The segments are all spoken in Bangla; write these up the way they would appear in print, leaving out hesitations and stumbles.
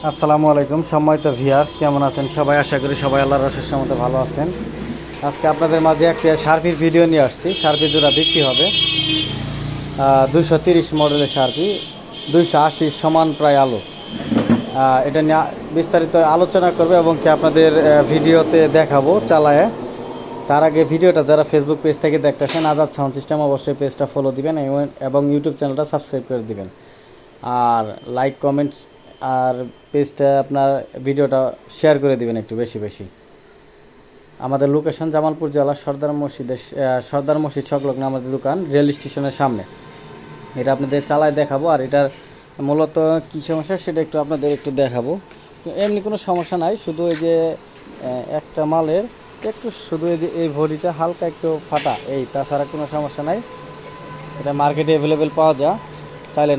আসসালামু আলাইকুম সম্মানিত ভিউয়ার্স, কেমন আছেন সবাই? আশা করি সবাই আল্লাহর অশেষ মতো ভালো আছেন। আজকে আপনাদের মাঝে একটা শার্পির ভিডিও নিয়ে আসছি। শার্পি জোড়া বিক্রি হবে 230 মডেলের শার্পি, 280 সমান প্রায় আলো। এটা নিয়ে বিস্তারিত আলোচনা করবে এবং কি আপনাদের ভিডিওতে দেখাবো চালায়। তার আগে ভিডিওটা যারা ফেসবুক পেজ থেকে দেখতেছেন আজাদ সাউন্ড সিস্টেম, অবশ্যই পেজটা ফলো দিবেন এবং ইউটিউব চ্যানেলটা সাবস্ক্রাইব করে দিবেন। আর লাইক কমেন্টস আর পেজটা আপনার ভিডিওটা শেয়ার করে দিবেন একটু বেশি বেশি। আমাদের লোকেশন জামালপুর জেলা সর্দার মসজিদ সংলগ্ন আমাদের দোকান, রেল স্টেশনের সামনে। এটা আপনাদের চালায় দেখাবো। আর এটার মূলত কী সমস্যা সেটা একটু আপনাদের একটু দেখাবো। এমনি কোনো সমস্যা নাই, শুধু এই যে একটা মালের একটু শুধু এই যে এই ভরিটা হালকা একটু ফাটা, তাছাড়া কোনো সমস্যা নাই। এটা মার্কেটে অ্যাভেলেবেল পাওয়া যায়, চাইলে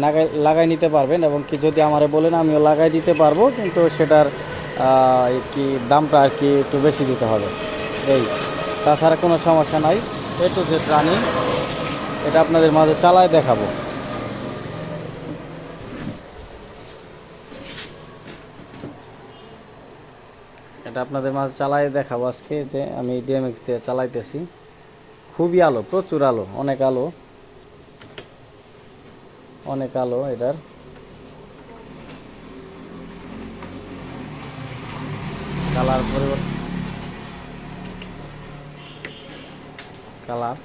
লাগাই নিতে পারবেন এবং কি যদি আমারে বলেন আমিও লাগাই দিতে পারবো, কিন্তু সেটার কি দামটা আর কি একটু বেশি দিতে হবে। তাছাড়া কোনো সমস্যা নাই। এ টু জেড রানিং। এটা আপনাদের মাঝে চালায় দেখাবো। এটা আপনাদের মাঝে চালায় দেখাবো আজকে, যে আমি ডিএমএক্স দিয়ে চালাইতেছি। খুবই আলো, প্রচুর আলো, অনেক আলো, অনেক আলো। এটার কালার পরিবর্তন, colour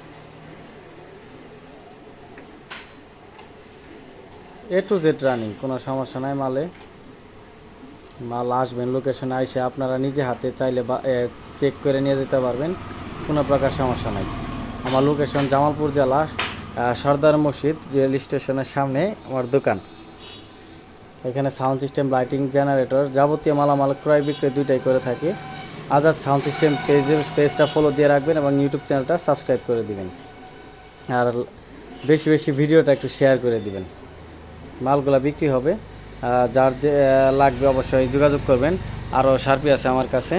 A to Z running, কোনো সমস্যা নাই। মাল আসবেন লোকেশনে আইসে আপনারা নিজে হাতে চাইলে চেক করে নিয়ে যেতে পারবেন, কোনো প্রকার সমস্যা নাই। আমার লোকেশন জামালপুর জেলা সর্দার মসজিদ রেল স্টেশনের সামনে আমার দোকান। এখানে সাউন্ড সিস্টেম, লাইটিং, জেনারেটর, যাবতীয় মালামাল ক্রয় বিক্রয় দুইটাই করে থাকি। আজাদ সাউন্ড সিস্টেম পেজটা ফলো দিয়ে রাখবেন এবং ইউটিউব চ্যানেলটা সাবস্ক্রাইব করে দিবেন। আর বেশি বেশি ভিডিওটা একটু শেয়ার করে দিবেন। মালগুলো বিক্রি হবে, যার যে লাগবে অবশ্যই যোগাযোগ করবেন। আরও শার্পি আছে আমার কাছে,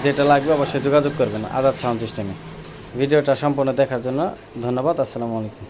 যেটা লাগবে অবশ্যই যোগাযোগ করবেন আজাদ সাউন্ড সিস্টেমে। ভিডিওটা সম্পূর্ণ দেখার জন্য ধন্যবাদ। আসসালামু আলাইকুম।